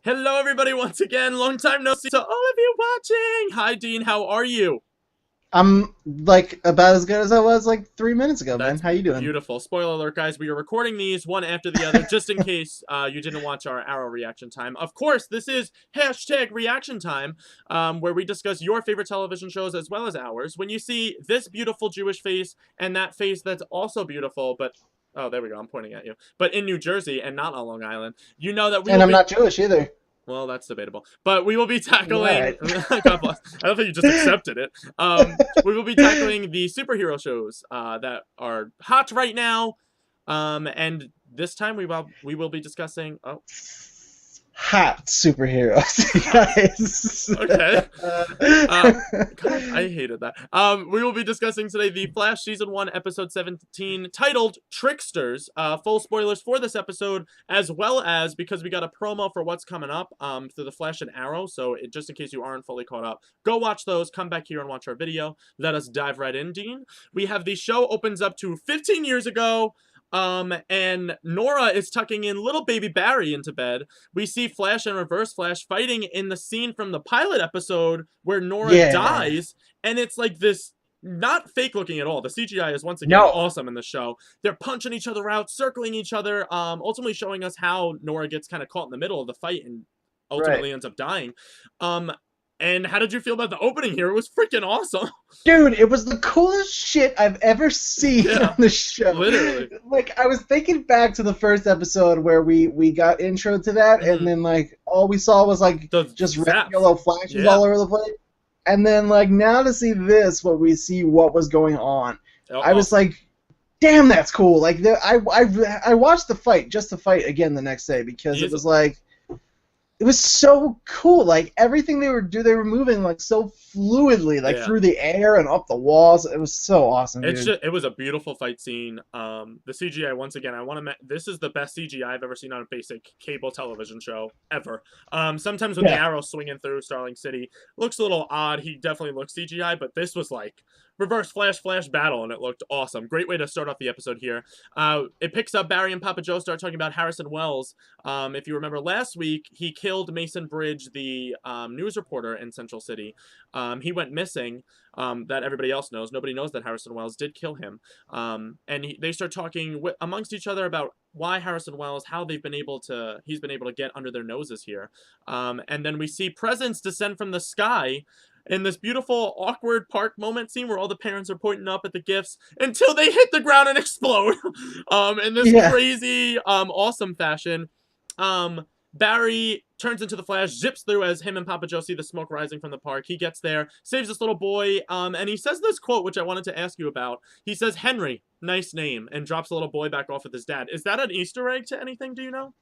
Hello, everybody, once again. Long time no see to all of you watching. Hi, Dean. How are you? I'm like about as good as I was like 3 minutes ago, man. That's How you doing? beautiful. Spoiler alert, guys. We are recording these one after the other, just in case you didn't watch our Arrow reaction time. Of course, this is hashtag reaction time, where we discuss your favorite television shows as well as ours. When you see this beautiful Jewish face and that face that's also beautiful, but oh, there we go. I'm pointing at you. But in New Jersey and not on Long Island, you know that we And will I'm be. not Jewish either. Well, that's debatable. But we will be All tackling. right. God bless. I don't think you just accepted it. We will be tackling the superhero shows that are hot right now. And this time we will be discussing. Oh, Hot superheroes, hot. guys. Okay. God, I hated that. We will be discussing today the Flash Season 1, Episode 17, titled Tricksters. Full spoilers for this episode, as well as, because we got a promo for what's coming up through the Flash and Arrow, so just in case you aren't fully caught up, go watch those, come back here and watch our video. Let us dive right in, Dean. We have the show opens up to 15 years ago, and Nora is tucking in little baby Barry into bed. We see Flash and Reverse Flash fighting in the scene from the pilot episode where Nora Yeah. dies, and it's like this not fake looking at all. The CGI is once again No. awesome in the show. They're punching each other out, circling each other, ultimately showing us how Nora gets kind of caught in the middle of the fight and Right. ultimately ends up dying. Um, and how did you feel about the opening here? It was freaking awesome. Dude, it was the coolest shit I've ever seen Yeah, on the show. literally. Like, I was thinking back to the first episode where we got intro to that, and Mhm. then, like, all we saw was, like, The just red and zaps. yellow flashes Yeah. all over the place. And then, like, now to see this, what we see what was going on. I was Awesome. like, damn, that's cool. Like, I watched the fight, just the fight again the next day, because it was, Easily. like, it was so cool. Like everything they were moving like so fluidly, like Yeah. through the air and up the walls. It was so awesome, dude. It was a beautiful fight scene. The CGI once again. This is the best CGI I've ever seen on a basic cable television show ever. Sometimes when the Yeah. arrow swinging through Starling City looks a little odd, he definitely looks CGI, but this was like reverse flash battle, and it looked awesome. Great way to start off the episode here. It picks up. Barry and Papa Joe start talking about Harrison Wells. If you remember last week, he killed Mason Bridge, the news reporter in Central City. He went missing. That everybody else knows. Nobody knows that Harrison Wells did kill him. And they start talking amongst each other about why Harrison Wells, how he's been able to get under their noses here. And then we see presents descend from the sky in this beautiful, awkward park moment scene where all the parents are pointing up at the gifts until they hit the ground and explode. In this Yeah. crazy, awesome fashion. Barry turns into the Flash, zips through as him and Papa Joe see the smoke rising from the park. He gets there, saves this little boy, and he says this quote, which I wanted to ask you about. He says, "Henry, nice name," and drops the little boy back off with his dad. Is that an Easter egg to anything, do you know?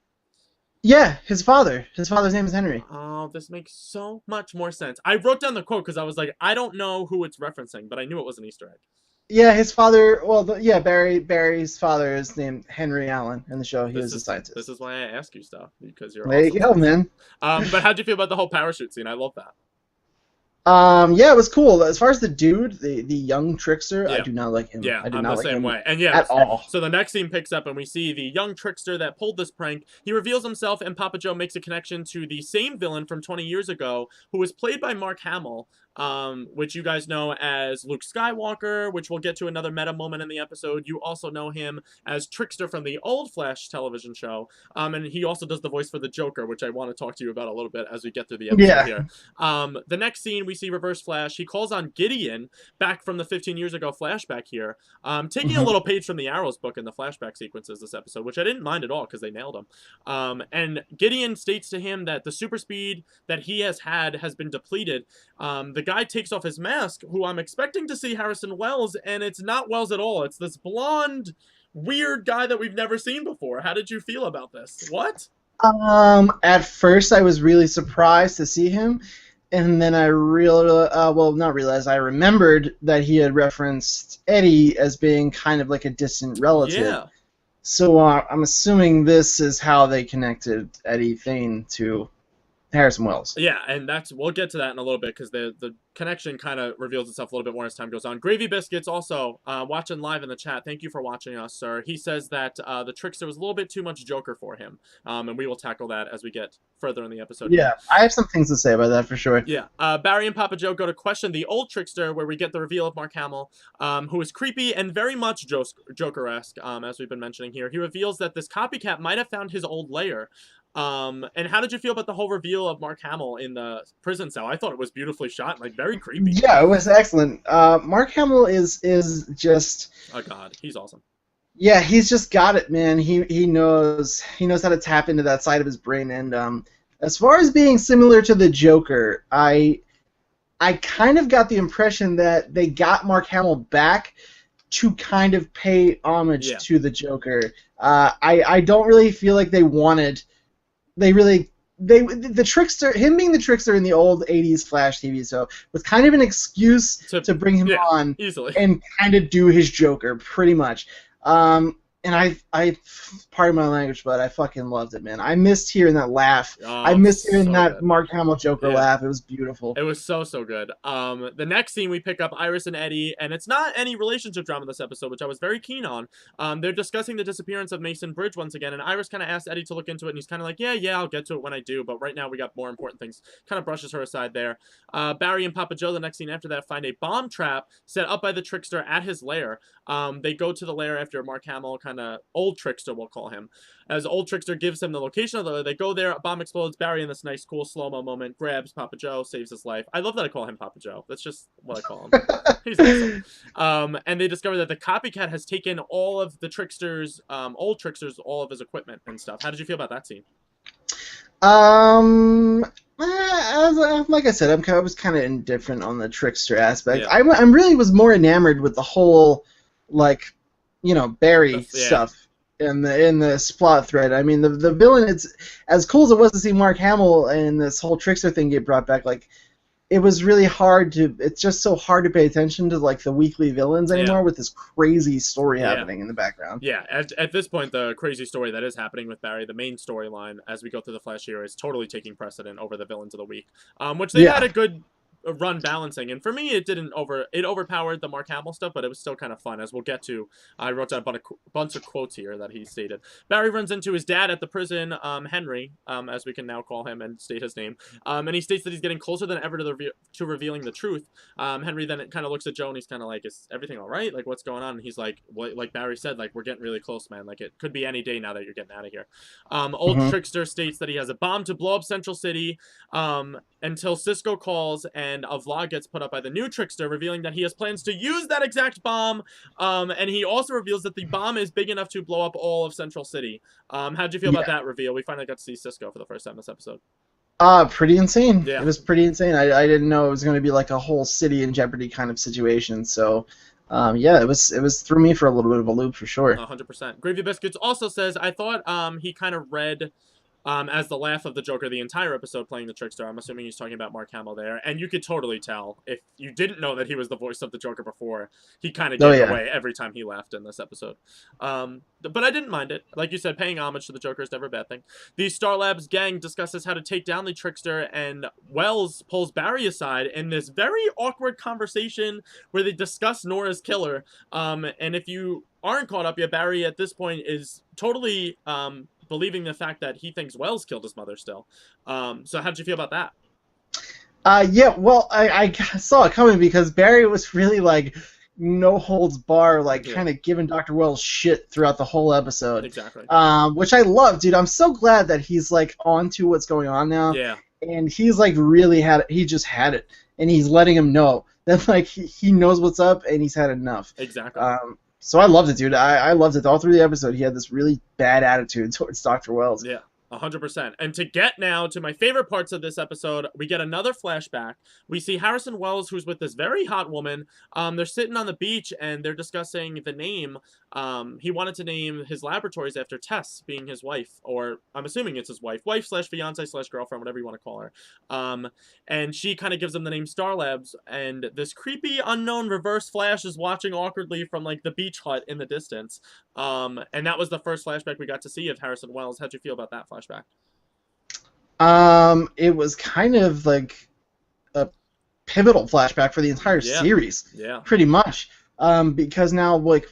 Yeah, his father. His father's name is Henry. Oh, this makes so much more sense. I wrote down the quote because I was like, I don't know who it's referencing, but I knew it was an Easter egg. Yeah, his father. Well, yeah, Barry's father is named Henry Allen in the show. He This was a is this scientist. is why I ask you stuff, because you're There you awesome. go, man. But how'd you feel about the whole parachute scene? I love that. Yeah, it was cool. As far as the dude, the young trickster, I Yeah. do not like him. Yeah, I do I'm not the like same him way. And yeah, at all. so the next scene picks up and we see the young trickster that pulled this prank. He reveals himself and Papa Joe makes a connection to the same villain from 20 years ago who was played by Mark Hamill, which you guys know as Luke Skywalker, which we'll get to another meta moment in the episode. You also know him as Trickster from the old Flash television show. And he also does the voice for the Joker, which I want to talk to you about a little bit as we get through the episode Yeah. here. The next scene, we see Reverse Flash. He calls on Gideon back from the 15 years ago flashback here, taking a little page from the Arrow's book in the flashback sequences this episode, which I didn't mind at all because they nailed him. And Gideon states to him that the super speed that he has had has been depleted. The guy takes off his mask, who I'm expecting to see Harrison Wells, and it's not Wells at all. It's this blonde, weird guy that we've never seen before. How did you feel about this? What? At first I was really surprised to see him, and then I not realized, I remembered that he had referenced Eddie as being kind of like a distant relative. Yeah. So I'm assuming this is how they connected Eddie Thane to Harrison Wells. Yeah, and we'll get to that in a little bit because the connection kind of reveals itself a little bit more as time goes on. Gravy Biscuits also watching live in the chat. Thank you for watching us, sir. He says that the Trickster was a little bit too much Joker for him, and we will tackle that as we get further in the episode. Yeah, here. I have some things to say about that for sure. Yeah, Barry and Papa Joe go to question the old Trickster, where we get the reveal of Mark Hamill, who is creepy and very much Joker-esque, as we've been mentioning here. He reveals that this copycat might have found his old lair. And how did you feel about the whole reveal of Mark Hamill in the prison cell? I thought it was beautifully shot, like very creepy. Yeah, it was excellent. Mark Hamill is just oh god, he's awesome. Yeah, he's just got it, man. He knows how to tap into that side of his brain. And as far as being similar to the Joker, I kind of got the impression that they got Mark Hamill back to kind of pay homage to the Joker. I don't really feel like the Trickster, him being the Trickster in the old 80s Flash TV show was kind of an excuse to bring him on easily and kind of do his Joker, pretty much. And I pardon my language, but I fucking loved it, man. I missed hearing that laugh. I missed hearing that Mark Hamill Joker laugh. It was beautiful. It was so good. The next scene we pick up Iris and Eddie, and it's not any relationship drama this episode, which I was very keen on. They're discussing the disappearance of Mason Bridge once again, and Iris kind of asks Eddie to look into it, and he's kind of like, yeah, I'll get to it when I do, but right now we got more important things. Kind of brushes her aside there. Barry and Papa Joe, the next scene after that, find a bomb trap set up by the Trickster at his lair. They go to the lair after Mark Hamill, kind of old Trickster, we'll call him. As old Trickster gives him the location of the lair, they go there, a bomb explodes, Barry in this nice, cool, slow-mo moment, grabs Papa Joe, saves his life. I love that I call him Papa Joe. That's just what I call him. He's awesome. And they discover that the copycat has taken all of the Trickster's, old Trickster's, all of his equipment and stuff. How did you feel about that scene? Like I said, I was kind of indifferent on the Trickster aspect. Yeah. I really was more enamored with the whole, like, Barry stuff in this plot thread. I mean, the villain, it's as cool as it was to see Mark Hamill and this whole Trickster thing get brought back. Like, it was really it's just so hard to pay attention to, like, the weekly villains anymore with this crazy story happening in the background. Yeah, at this point, the crazy story that is happening with Barry, the main storyline as we go through the Flash here, is totally taking precedent over the villains of the week, which they had a good run balancing, and for me it overpowered the Mark Hamill stuff, but it was still kind of fun, as we'll get to. I wrote down a bunch of quotes here that he stated. Barry runs into his dad at the prison, Henry, as we can now call him and state his name, and he states that he's getting closer than ever to revealing the truth. Henry then kind of looks at Joe and he's kind of like, is everything all right? Like, what's going on? And he's like, like Barry said, like, we're getting really close, man. Like, it could be any day now that you're getting out of here. Old Trickster states that he has a bomb to blow up Central City, until Cisco calls and a vlog gets put up by the new Trickster revealing that he has plans to use that exact bomb, and he also reveals that the bomb is big enough to blow up all of Central City. How'd you feel about that reveal? We finally got to see Cisco for the first time this episode. Pretty insane. Yeah. It was pretty insane. I didn't know it was going to be like a whole city in jeopardy kind of situation, so yeah, it was threw me for a little bit of a loop for sure. 100%. Gravy Biscuits also says, I thought he kind of read as the laugh of the Joker the entire episode playing the Trickster. I'm assuming he's talking about Mark Hamill there. And you could totally tell, if you didn't know that he was the voice of the Joker before, he kind of gave it away every time he laughed in this episode. But I didn't mind it. Like you said, paying homage to the Joker is never a bad thing. The Star Labs gang discusses how to take down the Trickster, and Wells pulls Barry aside in this very awkward conversation where they discuss Nora's killer. And if you aren't caught up yet, Barry at this point is totally believing the fact that he thinks Wells killed his mother still. So how'd you feel about that? Yeah, well, I saw it coming because Barry was really, like, no holds bar, like, kind of giving Dr. Wells shit throughout the whole episode. Exactly. Which I love, dude. I'm so glad that he's, like, on to what's going on now. Yeah. And he's, like, really he just had it. And he's letting him know that, like, he knows what's up and he's had enough. Exactly. So I loved it, dude. I loved it. All through the episode, he had this really bad attitude towards Dr. Wells. Yeah, 100%. And to get now to my favorite parts of this episode, we get another flashback. We see Harrison Wells, who's with this very hot woman. They're sitting on the beach, and they're discussing the name. He wanted to name his laboratories after Tess, being his wife, or I'm assuming it's his wife slash fiance slash girlfriend, whatever you want to call her. And she kind of gives him the name Star Labs, and this creepy unknown Reverse Flash is watching awkwardly from, like, the beach hut in the distance. And that was the first flashback we got to see of Harrison Wells. How'd you feel about that flashback? It was kind of like a pivotal flashback for the entire Yeah, series, yeah. pretty much. Because now, like,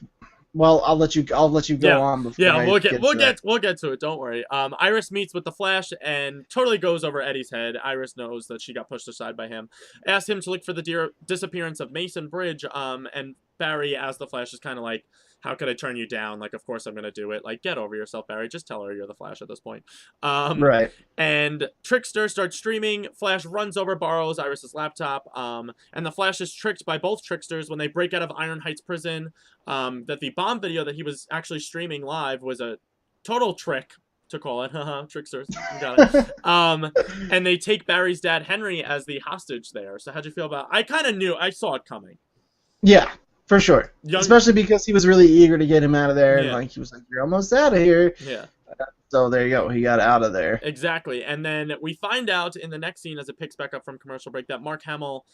well, I'll let you go Yeah, on before yeah, I get to that. we'll get to it. Don't worry. Iris meets with the Flash and totally goes over Eddie's head. Iris knows that she got pushed aside by him. Asks him to look for the disappearance of Mason Bridge. And Barry, as the Flash, is kind of like, "How could I turn you down? Like, of course I'm gonna do it. Like, get over yourself, Barry. Just tell her you're the Flash at this point." Um, Right. and Trickster starts streaming. Flash runs over, borrows Iris's laptop. And the Flash is tricked by both Tricksters when they break out of Iron Heights prison. That the bomb video that he was actually streaming live was a total trick, to call it. Haha, Tricksters. You got it. And they take Barry's dad, Henry, as the hostage there. So how'd you feel about I kind of knew. I saw it coming. Yeah, for sure. Young. Especially because he was really eager to get him out of there, and Yeah. like he was like, "You're almost out of here." Yeah. So there you go. He got out of there. Exactly. And then we find out in the next scene as it picks back up from commercial break that Mark Hamill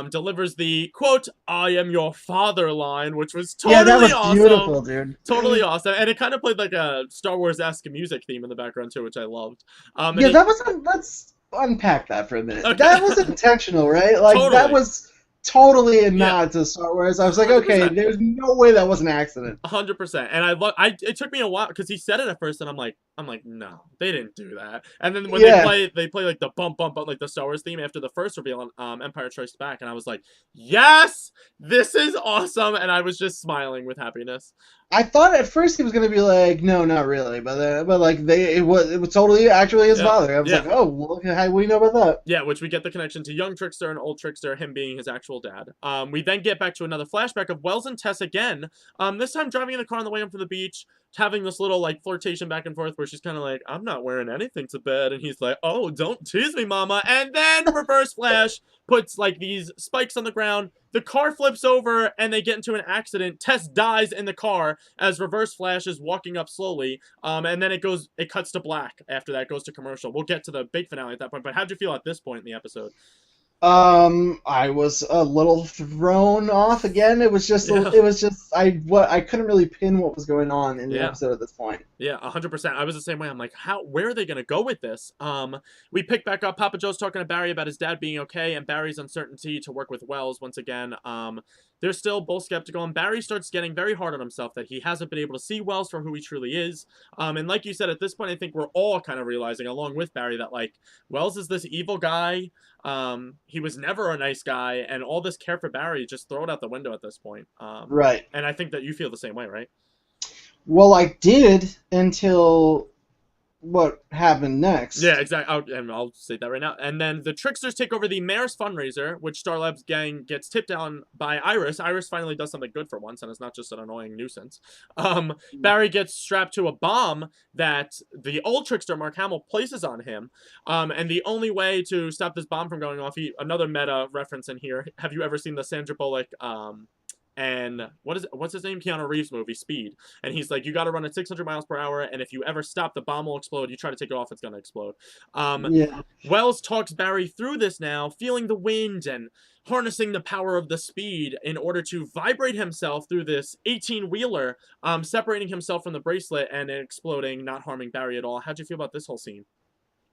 delivers the quote, "I am your father" line, which was Yeah, that totally was awesome. beautiful, dude. Totally awesome. And it kind of played like a Star Wars-esque music theme in the background too, which I loved. Yeah, that was. Let's unpack that for a minute. Okay. That was intentional, right? Like Totally. that was totally a nod to Star Wars. I was like, okay, 100%. there's no way that was an accident. 100%. And it took me a while because he said it at first, and I'm like, no, they didn't do that. And then when Yeah. they play like the bump bump bump like the Star Wars theme after the first reveal on Empire Strikes Back, and I was like, yes, this is awesome, and I was just smiling with happiness. I thought at first he was gonna be like, no, not really, but like it was totally actually his Yeah. father. I was Yeah. like, oh, well, look at how we know about that. Yeah, which we get the connection to young Trickster and old Trickster, him being his actual dad. We then get back to another flashback of Wells and Tess again. This time driving in the car on the way home from the beach, having this little like flirtation back and forth where she's kind of like, "I'm not wearing anything to bed," and he's like, "Oh, don't tease me, mama." And then Reverse Flash puts like these spikes on the ground. The car flips over and they get into an accident. Tess dies in the car as Reverse Flash is walking up slowly. And then it cuts to black after that, goes to commercial. We'll get to the big finale at that point, but how'd you feel at this point in the episode? I was a little thrown off again. It was just, I couldn't really pin what was going on in the episode at this point. Yeah, 100%. I was the same way. I'm like, where are they gonna go with this? We pick back up. Papa Joe's talking to Barry about his dad being okay, and Barry's uncertainty to work with Wells once again. They're still both skeptical, and Barry starts getting very hard on himself that he hasn't been able to see Wells for who he truly is. And like you said, at this point, I think we're all kind of realizing, along with Barry, that like Wells is this evil guy. He was never a nice guy, and all this care for Barry, just throw it out the window at this point. Right. And I think that you feel the same way, right? Well, I did until what happened next. Yeah, exactly. I'll say that right now. And then the Tricksters take over the Mayor's fundraiser, which Starlab's gang gets tipped down by Iris. Iris finally does something good for once, and it's not just an annoying nuisance. Barry gets strapped to a bomb that the old Trickster, Mark Hamill, places on him. And the only way to stop this bomb from going off, another meta reference in here. Have you ever seen the Sandra Bullock, and what's his name? Keanu Reeves movie, Speed. And he's like, you got to run at 600 miles per hour, and if you ever stop, the bomb will explode. You try to take it off, it's going to explode. Yeah. Wells talks Barry through this now, feeling the wind and harnessing the power of the speed in order to vibrate himself through this 18-wheeler, separating himself from the bracelet and exploding, not harming Barry at all. How'd you feel about this whole scene?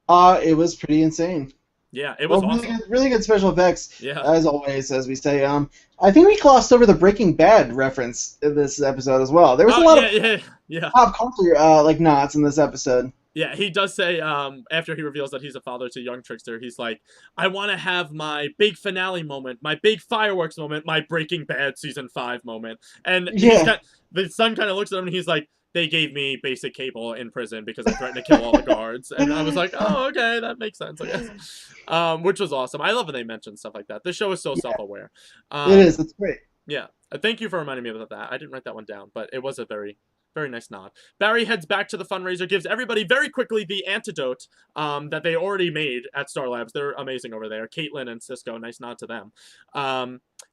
It was pretty insane. Yeah, it was awesome. Really good special effects, yeah. As always, as we say. I think we glossed over the Breaking Bad reference in this episode as well. There was a lot of pop culture like nods in this episode. Yeah, he does say, after he reveals that he's a father to young Trickster, he's like, I want to have my big finale moment, my big fireworks moment, my Breaking Bad Season 5 moment. And the son kind of looks at him and he's like, they gave me basic cable in prison because I threatened to kill all the guards. And I was like, oh, okay, that makes sense, I guess. Which was awesome. I love when they mention stuff like that. This show is so self-aware. It is. It's great. Yeah. Thank you for reminding me about that. I didn't write that one down, but it was a very, very nice nod. Barry heads back to the fundraiser, gives everybody very quickly the antidote that they already made at Star Labs. They're amazing over there. Caitlin and Cisco, nice nod to them.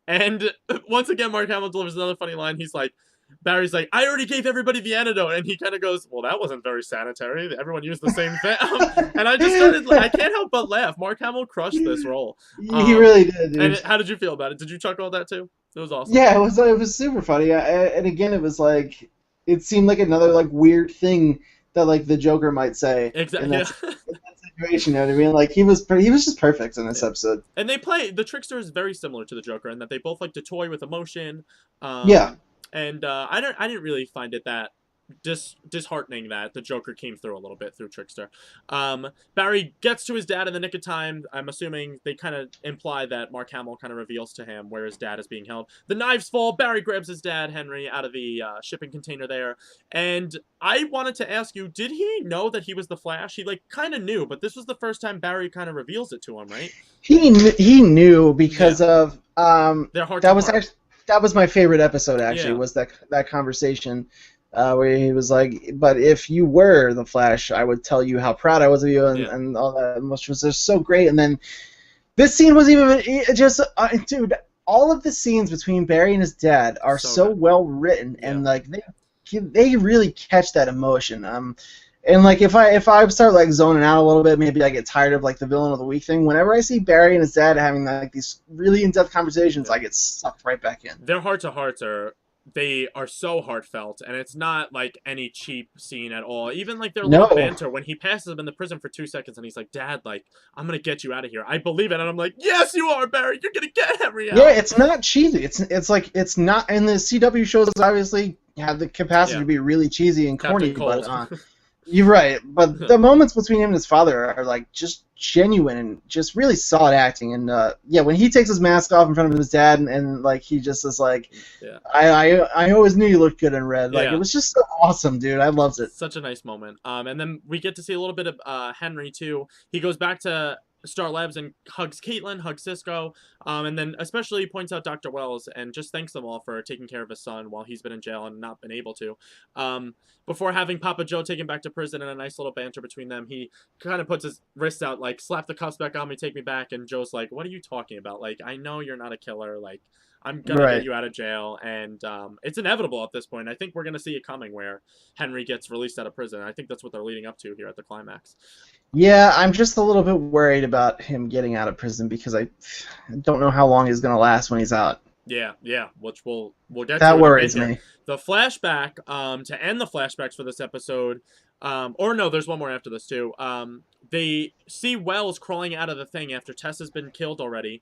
And once again, Mark Hamill delivers another funny line. He's like, Barry's like, I already gave everybody the antidote. And he kind of goes, well, that wasn't very sanitary. Everyone used the same thing. And I just started, I can't help but laugh. Mark Hamill crushed this role. He really did, dude. And how did you feel about it? Did you chuckle at that too? It was awesome. Yeah, it was super funny. And again, it was like, it seemed like another like weird thing that like the Joker might say. Exactly. situation. You know what I mean? Like he was just perfect in this Yeah. episode. And the Trickster is very similar to the Joker in that they both like to toy with emotion. Yeah. And I didn't really find it that disheartening that the Joker came through a little bit through Trickster. Barry gets to his dad in the nick of time. I'm assuming they kind of imply that Mark Hamill kind of reveals to him where his dad is being held. The knives fall. Barry grabs his dad, Henry, out of the shipping container there. And I wanted to ask you, did he know that he was the Flash? He like kind of knew, but this was the first time Barry kind of reveals it to him, right? He knew Yeah, because of they're heart to that was heart. actually that was my favorite episode actually Yeah, was that conversation where he was like, but if you were the Flash, I would tell you how proud I was of you yeah, and all that, which was just so great. And then this scene was even just dude, all of the scenes between Barry and his dad are so so good. well written Yeah, and like they really catch that emotion. And like if I start like zoning out a little bit, maybe I get tired of like the villain of the week thing. Whenever I see Barry and his dad having like these really in-depth conversations, yeah. I get sucked right back in. Their heart to hearts are they are so heartfelt, and it's not like any cheap scene at all. Even like their little No. banter when he passes him in the prison for 2 seconds, and he's like, "Dad, like I'm gonna get you out of here." I believe it, and I'm like, "Yes, you are, Barry. You're gonna get Henry Yeah, out." it's not cheesy. It's like it's not, and the CW shows obviously have the capacity Yeah, to be really cheesy and Captain corny, but Cold. you're right. But the moments between him and his father are like just genuine and just really solid acting. And yeah, when he takes his mask off in front of his dad and like he just is like, Yeah, I always knew you looked good in red. Like it yeah. was just so awesome, dude. I loved it. Such a nice moment. And then we get to see a little bit of Henry too. He goes back to Star Labs and hugs Caitlin, hugs Cisco, and then especially points out Dr. Wells and just thanks them all for taking care of his son while he's been in jail and not been able to. Before having Papa Joe taken back to prison and a nice little banter between them, he kind of puts his wrists out like, slap the cuffs back on me, take me back, and Joe's like, what are you talking about? Like, I know you're not a killer, like, I'm gonna get Right. you out of jail, and it's inevitable at this point. I think we're gonna see it coming where Henry gets released out of prison. I think that's what they're leading up to here at the climax. Yeah, I'm just a little bit worried about him getting out of prison because I don't know how long he's gonna last when he's out. Yeah, yeah, which we'll get to That in a bit worries here. me. The flashback, to end the flashbacks for this episode, or no, there's one more after this too. They see Wells crawling out of the thing after Tess has been killed already.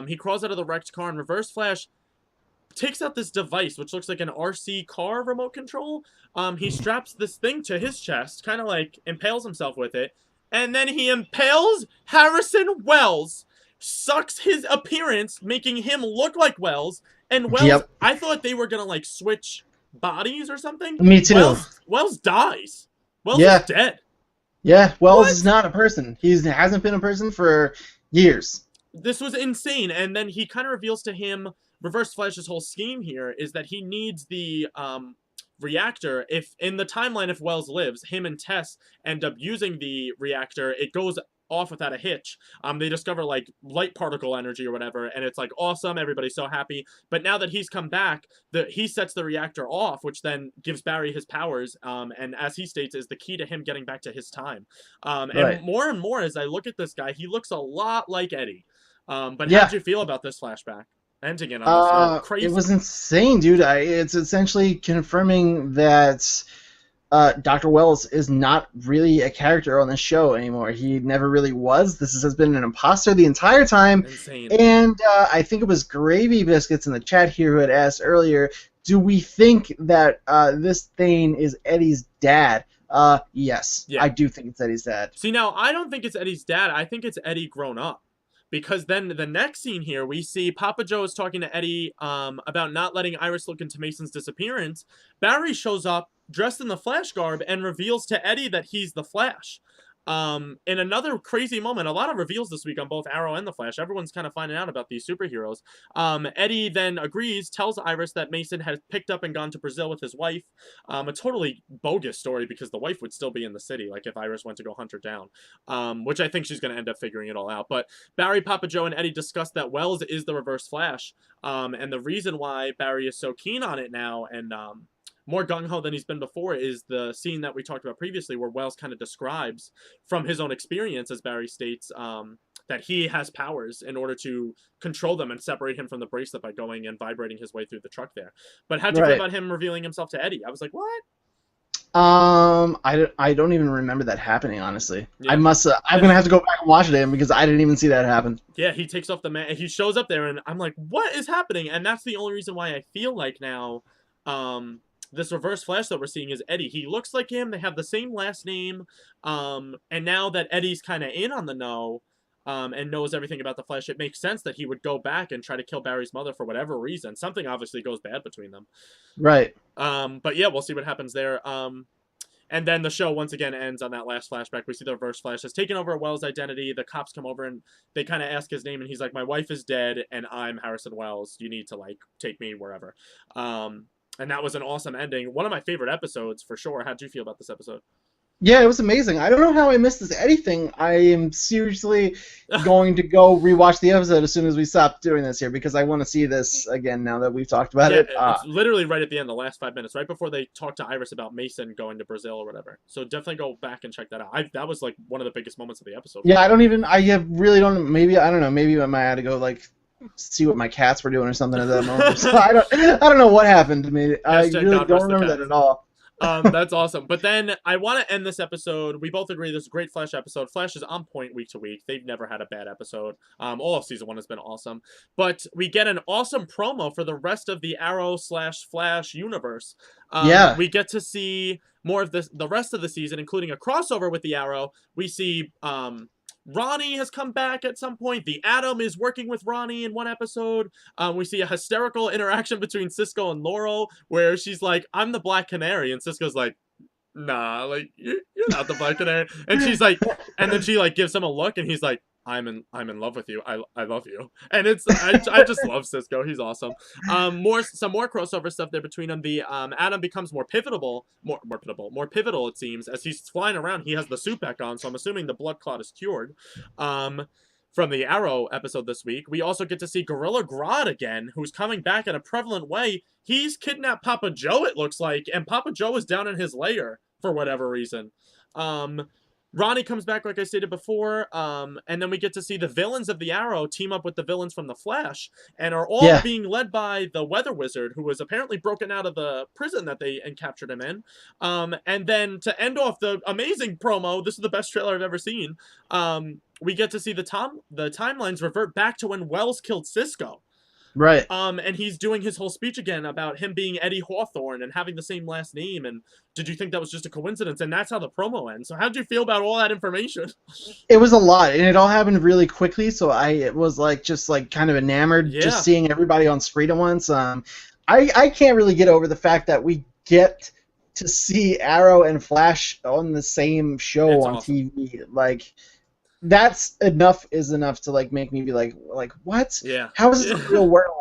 He crawls out of the wrecked car and Reverse Flash takes out this device which looks like an RC car remote control. He straps this thing to his chest, kind of like impales himself with it, and then he impales Harrison Wells, sucks his appearance, making him look like Wells. And Wells, Yep. I thought they were gonna like switch bodies or something. Me too. Wells dies. Wells is Yeah. dead. Yeah. Wells is What? not a person. He hasn't been a person for years. This was insane. And then he kind of reveals to him Reverse Flash's whole scheme here is that he needs the reactor. If in the timeline, if Wells lives, him and Tess end up using the reactor, it goes off without a hitch. They discover like light particle energy or whatever, and it's like awesome. Everybody's so happy. But now that he's come back, he sets the reactor off, which then gives Barry his powers. And as he states, is the key to him getting back to his time. Right. And more as I look at this guy, he looks a lot like Eddie. But how Yeah. did you feel about this flashback? Ending it on this note, It crazy. was insane, dude. It's essentially confirming that Dr. Wells is not really a character on the show anymore. He never really was. Has been an imposter the entire time. Insane. And I think it was Gravy Biscuits in the chat here who had asked earlier, do we think that this Thane is Eddie's dad? Yes. Yeah. I do think it's Eddie's dad. See, now, I don't think it's Eddie's dad. I think it's Eddie grown up. Because then the next scene here, we see Papa Joe is talking to Eddie about not letting Iris look into Mason's disappearance. Barry shows up dressed in the Flash garb and reveals to Eddie that he's the Flash. In another crazy moment, a lot of reveals this week on both Arrow and the Flash. Everyone's kind of finding out about these superheroes. Eddie then agrees, tells Iris that Mason has picked up and gone to Brazil with his wife. A totally bogus story because the wife would still be in the city, like if Iris went to go hunt her down. Which I think she's going to end up figuring it all out. But Barry, Papa Joe, and Eddie discuss that Wells is the Reverse Flash. And the reason why Barry is so keen on it now and more gung-ho than he's been before is the scene that we talked about previously where Wells kind of describes from his own experience, as Barry states, that he has powers in order to control them and separate him from the bracelet by going and vibrating his way through the truck there. But how'd you feel Right. about him revealing himself to Eddie? I was like, what? I don't even remember that happening, honestly. I Yeah. must. I'm gonna have to go back and watch it again because I didn't even see that happen. Yeah, he takes off the man. He shows up there, and I'm like, what is happening? And that's the only reason why I feel like now, um, this Reverse Flash that we're seeing is Eddie. He looks like him. They have the same last name. And now that Eddie's kind of in on the know, and knows everything about the Flash, it makes sense that he would go back and try to kill Barry's mother for whatever reason. Something obviously goes bad between them. Right. But yeah, we'll see what happens there. And then the show once again ends on that last flashback. We see the Reverse Flash has taken over Wells' identity. The cops come over and they kind of ask his name, and he's like, "My wife is dead, and I'm Harrison Wells. You need to like take me wherever." And that was an awesome ending. One of my favorite episodes for sure. How'd you feel about this episode? Yeah, it was amazing. I don't know how I missed this Eddie thing. I am seriously going to go rewatch the episode as soon as we stop doing this here because I want to see this again now that we've talked about Yeah, it. it's literally right at the end, the last 5 minutes, right before they talk to Iris about Mason going to Brazil or whatever. So definitely go back and check that out. That was like one of the biggest moments of the episode. Yeah, I really don't. Maybe I don't know. Maybe I might have to go like see what my cats were doing or something at that moment. So I don't know what happened to me. I really don't remember that at all. That's awesome. But then I want to end this episode. We both agree this is a great Flash episode. Flash is on point week to week. They've never had a bad episode. All of season 1 has been awesome. But we get an awesome promo for the rest of the Arrow/Flash universe. Yeah. We get to see more of the rest of the season, including a crossover with the Arrow. We see Ronnie has come back at some point. The Atom is working with Ronnie in one episode. We see a hysterical interaction between Cisco and Laurel where she's like, "I'm the Black Canary," and Cisco's like, "Nah, like you're not the Black Canary." And she's like, and then she like gives him a look, and he's like, I'm in love with you. I love you." And it's I just love Cisco. He's awesome. Some more crossover stuff there between them. The Atom becomes more pivotal. It seems, as he's flying around. He has the suit back on, so I'm assuming the blood clot is cured. From the Arrow episode this week, we also get to see Gorilla Grodd again, who's coming back in a prevalent way. He's kidnapped Papa Joe, it looks like, and Papa Joe is down in his lair for whatever reason. Ronnie comes back, like I stated before, and then we get to see the villains of the Arrow team up with the villains from the Flash, and are all being led by the Weather Wizard, who was apparently broken out of the prison that they captured him in. And then to end off the amazing promo, this is the best trailer I've ever seen. We get to see the timelines revert back to when Wells killed Cisco. Right. And he's doing his whole speech again about him being Eddie Hawthorne and having the same last name. And did you think that was just a coincidence? And that's how the promo ends. So how did you feel about all that information? It was a lot, and it all happened really quickly. So I was like just like kind of enamored just seeing everybody on screen at once. I can't really get over the fact that we get to see Arrow and Flash on the same show on TV. Like, that's enough to like make me be like what? Yeah. How is this the real world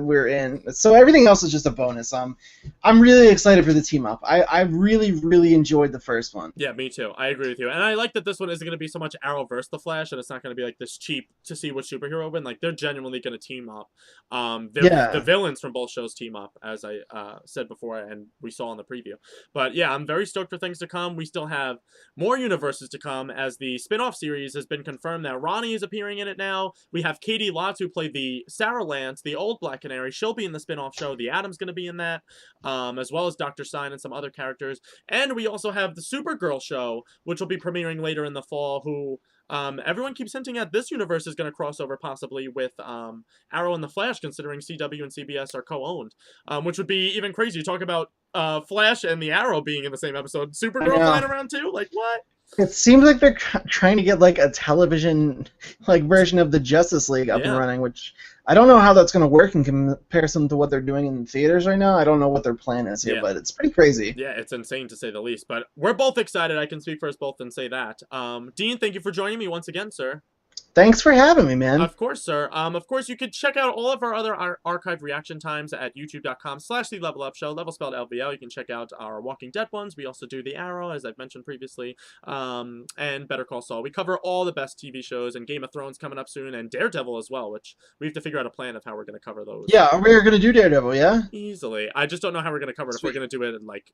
we're in? So everything else is just a bonus. I'm really excited for the team up. I really enjoyed the first one. Yeah, me too. I agree with you, and I like that this one isn't going to be so much Arrow versus the Flash, and it's not going to be like this cheap to see what superhero win. Like, they're genuinely going to team up. The villains from both shows team up, as I said before, and we saw in the preview. But yeah, I'm very stoked for things to come. We still have more universes to come, as the spin-off series has been confirmed that Ronnie is appearing in it now. We have Katie Lotz, who played the Sarah Lance, the old Black Canary. She'll be in the spin-off show. The Atom's going to be in that, as well as Dr. Stein and some other characters. And we also have the Supergirl show, which will be premiering later in the fall, who everyone keeps hinting at this universe is going to cross over possibly with Arrow and the Flash, considering CW and CBS are co-owned, which would be even crazy. You talk about Flash and the Arrow being in the same episode. Supergirl flying around too? Like, what? It seems like they're trying to get like a television like version of the Justice League up and running, which I don't know how that's going to work in comparison to what they're doing in theaters right now. I don't know what their plan is here, but it's pretty crazy. Yeah, it's insane to say the least. But we're both excited. I can speak for us both and say that. Dean, thank you for joining me once again, sir. Thanks for having me, man. Of course, sir. Of course, you could check out all of our other archived reaction times at youtube.com/TheLevelUp Show, level spelled LVL. You can check out our Walking Dead ones. We also do The Arrow, as I've mentioned previously, and Better Call Saul. We cover all the best TV shows, and Game of Thrones coming up soon, and Daredevil as well, which we have to figure out a plan of how we're going to cover those. Yeah, we're going to do Daredevil, yeah? Easily. I just don't know how we're going to cover it, if we're going to do it in, like,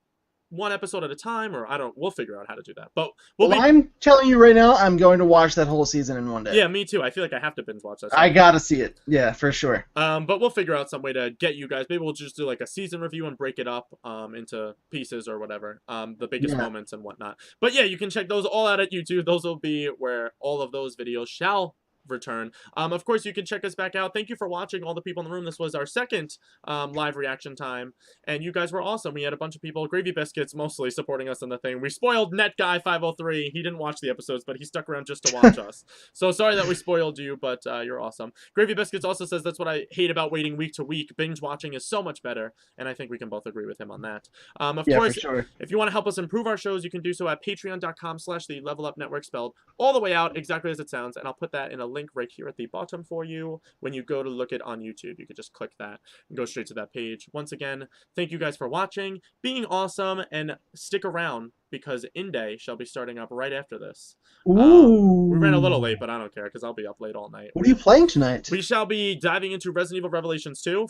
one episode at a time, or we'll figure out how to do that. But we'll Well, be I'm telling you right now, I'm going to watch that whole season in one day. yeah, me too. I feel like I have to binge watch that. I gotta see it. Yeah, for sure. But we'll figure out some way to get you guys. Maybe we'll just do like a season review and break it up into pieces or whatever. The biggest Yeah. moments and whatnot. But yeah, you can check those all out at YouTube. Those will be where all of those videos shall return. Of course, you can check us back out. Thank you for watching, all the people in the room. This was our second live reaction time, and you guys were awesome. We had a bunch of people, Gravy Biscuits mostly, supporting us in the thing. We spoiled NetGuy503. He didn't watch the episodes, but he stuck around just to watch us. So sorry that we spoiled you, but you're awesome. Gravy Biscuits also says that's what I hate about waiting week to week. Binge watching is so much better, and I think we can both agree with him on that. Of Yeah, course, for sure. if you want to help us improve our shows, you can do so at patreon.com/the Level Up Network, spelled all the way out, exactly as it sounds, and I'll put that in a link right here at the bottom for you when you go to look it on YouTube. You can just click that and go straight to that page. Once again, thank you guys for watching, being awesome, and stick around because Inday shall be starting up right after this. Ooh. We ran a little late, but I don't care because I'll be up late all night. What are you playing tonight? We shall be diving into Resident Evil Revelations 2,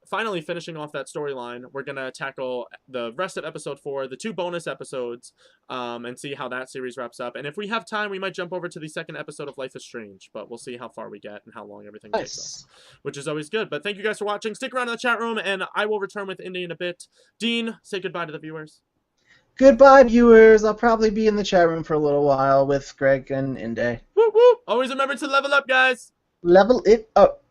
finally finishing off that storyline. We're going to tackle the rest of Episode 4, the 2 bonus episodes, and see how that series wraps up. And if we have time, we might jump over to the second episode of Life is Strange, but we'll see how far we get and how long everything takes us, which is always good. But thank you guys for watching. Stick around in the chat room, and I will return with Indy in a bit. Dean, say goodbye to the viewers. Goodbye, viewers. I'll probably be in the chat room for a little while with Greg and Inday. Whoop, whoop. Always remember to level up, guys. Level it up.